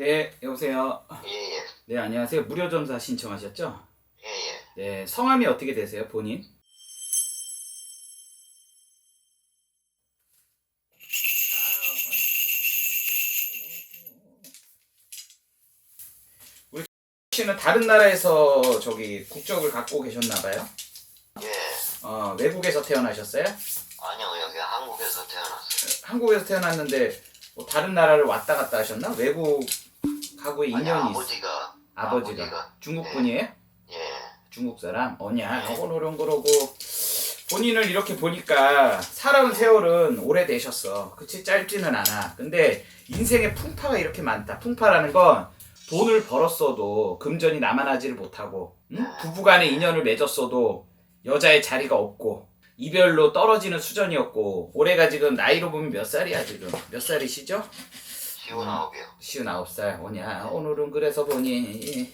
네, 여보세요. 예, 예, 네, 안녕하세요. 무료점사 신청하셨죠? 예, 예. 네, 성함이 어떻게 되세요, 본인? 우리 씨는 다른 나라에서 저기 국적을 갖고 계셨나 봐요? 예. 외국에서 태어나셨어요? 아니요, 여기 한국에서 태어났어요. 한국에서 태어났는데 뭐 다른 나라를 왔다 갔다 하셨나? 외국하고의 아니, 인연이 아버지가. 중국 분이에요? 예, 중국 사람? 어냐? 네. 오늘은 그러고 본인을 이렇게 보니까 살아온 세월은 오래되셨어. 그치? 짧지는 않아. 근데 인생에 풍파가 이렇게 많다. 풍파라는 건 돈을 벌었어도 금전이 남아나지를 못하고, 응? 부부간의 인연을 맺었어도 여자의 자리가 없고, 이별로 떨어지는 수준이었고, 올해가 지금 나이로 보면 몇 살이야, 지금? 몇 살이시죠? 59이요. 59살. 오냐? 오늘은 그래서 보니,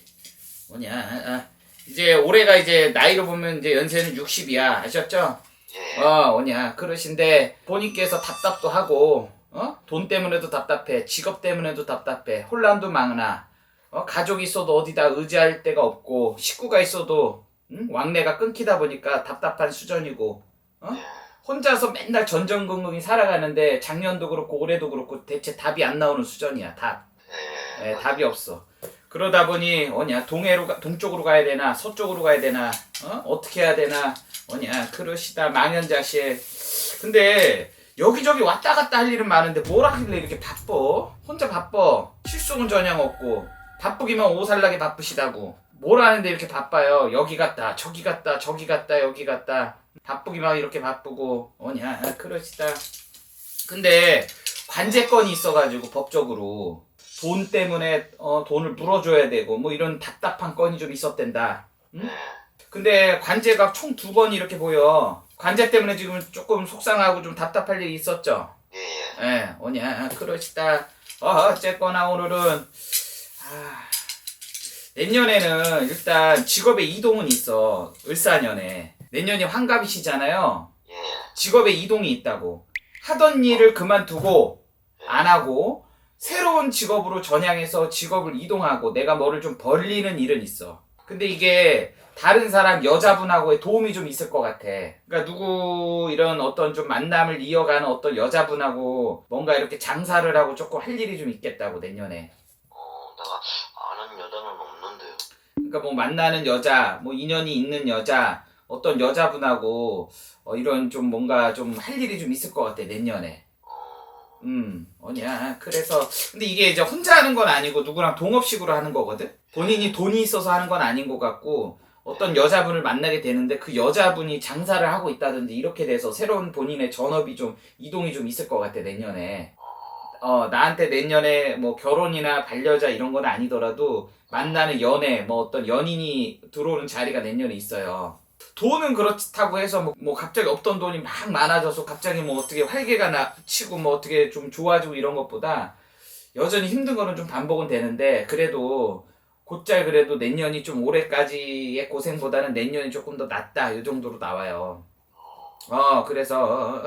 오냐? 이제 올해가 이제 나이로 보면 이제 연세는 60이야. 아셨죠? 예, 오냐. 그러신데 본인께서 답답도 하고, 돈 때문에도 답답해. 직업 때문에도 답답해. 혼란도 많아. 가족이 있어도 어디다 의지할 데가 없고, 식구가 있어도, 응? 왕래가 끊기다 보니까 답답한 수준이고, 예, 혼자서 맨날 전전긍긍이 살아가는데 작년도 그렇고 올해도 그렇고 대체 답이 안 나오는 수준이야. 예. 답이 없어. 그러다 보니 동쪽으로 가야 되나 서쪽으로 가야 되나 어떻게 해야 되나 그러시다 망연자실. 근데 여기저기 왔다 갔다 할 일은 많은데 뭘 하길래 이렇게 바빠? 혼자 바빠. 실속은 전혀 없고 바쁘기만 오살나게 바쁘시다고. 뭘 하는데 이렇게 바빠요? 여기 갔다 저기 갔다 저기 갔다 여기 갔다 바쁘기만 이렇게 바쁘고 그러시다. 근데 관제권이 있어가지고 법적으로 돈 때문에 돈을 물어줘야 되고 뭐 이런 답답한 건이 좀 있었댄다. 응? 근데 관제가 총 2번 이렇게 보여. 관제 때문에 지금 조금 속상하고 좀 답답할 일이 있었죠. 예, 그러시다. 어쨌거나 오늘은 내년에는 일단 직업의 이동은 있어. 을사년에 내년이 환갑이시잖아요. 예, 직업의 이동이 있다고. 하던 일을 그만두고 안 하고 새로운 직업으로 전향해서 직업을 이동하고 내가 뭐를 좀 벌리는 일은 있어. 근데 이게 다른 사람 여자분하고의 도움이 좀 있을 것 같아. 그러니까 누구 이런 어떤 좀 만남을 이어가는 어떤 여자분하고 뭔가 이렇게 장사를 하고 조금 할 일이 좀 있겠다고 내년에. 내가 아는 여자는 없는데요. 그러니까 뭐 만나는 여자, 뭐 인연이 있는 여자, 어떤 여자분하고 이런 좀 뭔가 좀 할 일이 좀 있을 것 같아 내년에. 그래서 근데 이게 이제 혼자 하는 건 아니고 누구랑 동업식으로 하는 거거든. 본인이 돈이 있어서 하는 건 아닌 것 같고 어떤 여자분을 만나게 되는데 그 여자분이 장사를 하고 있다든지 이렇게 돼서 새로운 본인의 전업이 좀 이동이 좀 있을 것 같아 내년에. 나한테 내년에 뭐 결혼이나 반려자 이런 건 아니더라도 만나는 연애, 뭐 어떤 연인이 들어오는 자리가 내년에 있어요. 돈은 그렇다고 해서 뭐 갑자기 없던 돈이 막 많아져서 갑자기 뭐 어떻게 활개가 치고 뭐 어떻게 좀 좋아지고 이런 것보다 여전히 힘든 거는 좀 반복은 되는데 그래도 곧잘 그래도 내년이 좀 올해까지의 고생보다는 내년이 조금 더 낫다 이 정도로 나와요. 그래서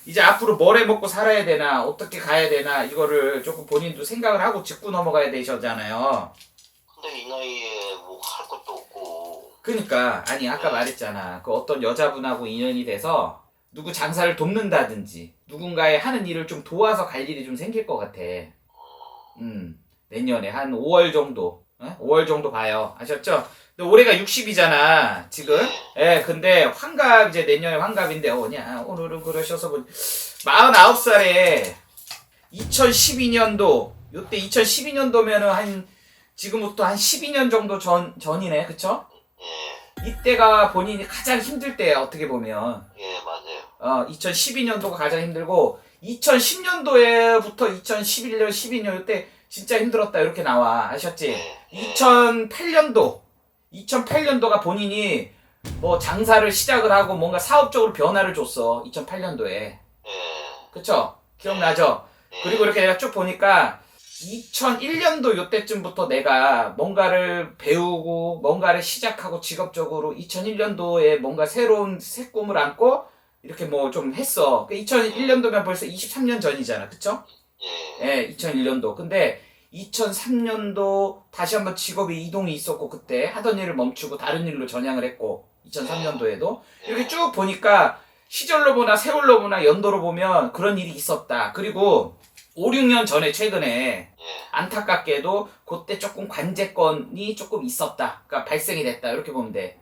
이제 앞으로 뭘 해먹고 살아야 되나 어떻게 가야 되나 이거를 조금 본인도 생각을 하고 짚고 넘어가야 되셨잖아요. 근데 이 나이에 뭐 할 것도 없고. 그러니까 아니 아까 말했잖아. 그 어떤 여자분하고 인연이 돼서 누구 장사를 돕는다든지 누군가의 하는 일을 좀 도와서 갈 일이 좀 생길 것 같아. 내년에 한 5월 정도 5월 정도 봐요. 아셨죠? 근데 올해가 60이잖아 지금. 근데 환갑 이제 내년에 환갑인데 오늘은 그러셔서 49살에 2012년도 요때 2012년도면은 한 지금부터 한 12년 정도 전이네. 그쵸? 예, 이때가 본인이 가장 힘들 때야 어떻게 보면. 예, 맞아요. 2012년도가 가장 힘들고 2010년도에부터 2011년 12년 요때 진짜 힘들었다 이렇게 나와. 아셨지? 2008년도가 본인이 뭐 장사를 시작을 하고 뭔가 사업적으로 변화를 줬어. 2008년도에. 예, 그쵸? 기억나죠? 예. 그리고 이렇게 내가 쭉 보니까 2001년도 요때쯤부터 내가 뭔가를 배우고 뭔가를 시작하고 직업적으로 2001년도에 뭔가 새로운 새 꿈을 안고 이렇게 뭐 좀 했어. 2001년도면 벌써 23년 전이잖아. 그쵸? 예. 예, 2001년도. 근데 2003년도 다시 한번 직업의 이동이 있었고 그때 하던 일을 멈추고 다른 일로 전향을 했고 2003년도에도 이렇게 쭉 보니까 시절로 보나 세월로 보나 연도로 보면 그런 일이 있었다. 그리고 5, 6년 전에 최근에 예. 안타깝게도 그때 조금 관제권이 조금 있었다. 그러니까 발생이 됐다. 이렇게 보면 돼.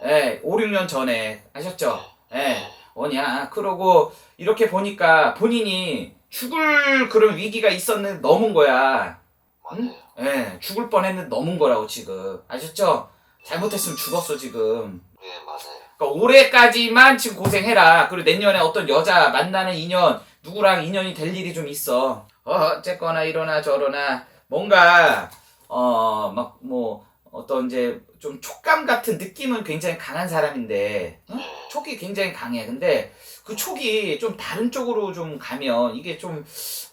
예. 예, 5, 6년 전에 아셨죠? 예. 뭐냐. 그러고 이렇게 보니까 본인이 죽을 그런 위기가 있었는데 넘은 거야. 맞아요. 예, 죽을 뻔했는데 넘은 거라고 지금. 아셨죠? 잘못했으면 죽었어 지금. 예, 맞아요. 그러니까 올해까지만 지금 고생해라. 그리고 내년에 어떤 여자 만나는 인연, 누구랑 인연이 될 일이 좀 있어. 어쨌거나 이러나 저러나 뭔가 막 뭐 어떤 이제 좀 촉감 같은 느낌은 굉장히 강한 사람인데 촉이 굉장히 강해. 근데 그 촉이 좀 다른 쪽으로 좀 가면 이게 좀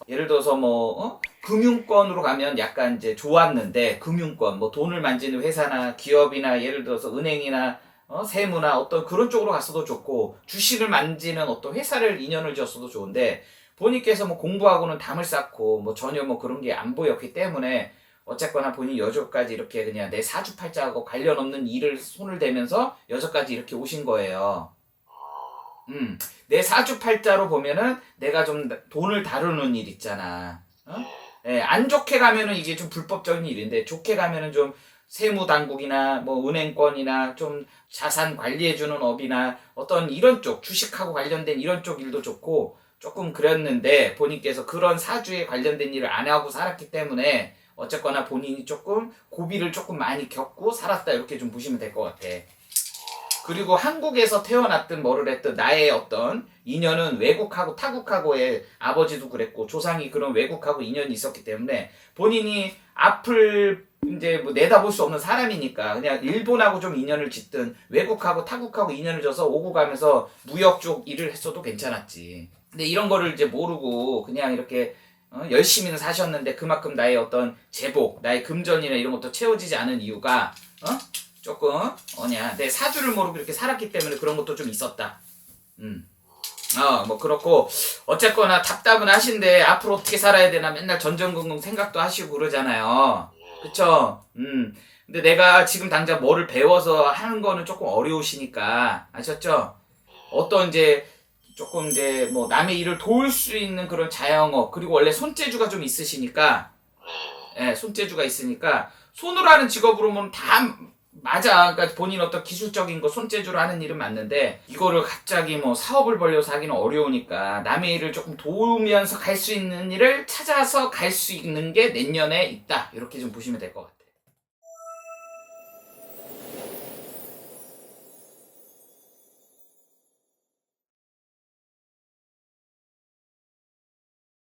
예를 들어서 뭐 금융권으로 가면 약간 이제 좋았는데 금융권 뭐 돈을 만지는 회사나 기업이나 예를 들어서 은행이나 세무나 어떤 그런 쪽으로 갔어도 좋고 주식을 만지는 어떤 회사를 인연을 지었어도 좋은데 본인께서 뭐 공부하고는 담을 쌓고 뭐 전혀 뭐 그런 게 안 보였기 때문에 어쨌거나 본인 여조까지 이렇게 그냥 내 사주팔자하고 관련 없는 일을 손을 대면서 여조까지 이렇게 오신 거예요. 내 사주팔자로 보면은 내가 좀 돈을 다루는 일 있잖아. 예, 안 좋게 가면은 이게 좀 불법적인 일인데 좋게 가면은 좀 세무당국이나 뭐 은행권이나 좀 자산 관리해주는 업이나 어떤 이런 쪽 주식하고 관련된 이런 쪽 일도 좋고 조금 그랬는데 본인께서 그런 사주에 관련된 일을 안 하고 살았기 때문에 어쨌거나 본인이 조금 고비를 조금 많이 겪고 살았다 이렇게 좀 보시면 될 것 같아. 그리고 한국에서 태어났든 뭐를 했든 나의 어떤 인연은 외국하고 타국하고의 아버지도 그랬고 조상이 그런 외국하고 인연이 있었기 때문에 본인이 앞을 이제 뭐 내다볼 수 없는 사람이니까 그냥 일본하고 좀 인연을 짓든 외국하고 타국하고 인연을 져서 오고 가면서 무역 쪽 일을 했어도 괜찮았지. 근데 이런 거를 이제 모르고 그냥 이렇게 열심히는 사셨는데 그만큼 나의 어떤 제복, 나의 금전이나 이런 것도 채워지지 않은 이유가 조금 내 사주를 모르고 이렇게 살았기 때문에 그런 것도 좀 있었다. 뭐 그렇고 어쨌거나 답답은 하신데 앞으로 어떻게 살아야 되나 맨날 전전긍긍 생각도 하시고 그러잖아요. 그쵸? 근데 내가 지금 당장 뭐를 배워서 하는 거는 조금 어려우시니까 아셨죠? 어떤 이제 조금 이제 뭐 남의 일을 도울 수 있는 그런 자영업 그리고 원래 손재주가 좀 있으시니까 손재주가 있으니까 손으로 하는 직업으로는 다 맞아. 그러니까 본인 어떤 기술적인 거 손재주로 하는 일은 맞는데 이거를 갑자기 뭐 사업을 벌려서 하기는 어려우니까 남의 일을 조금 도우면서 갈 수 있는 일을 찾아서 갈 수 있는 게 내년에 있다. 이렇게 좀 보시면 될 것 같아.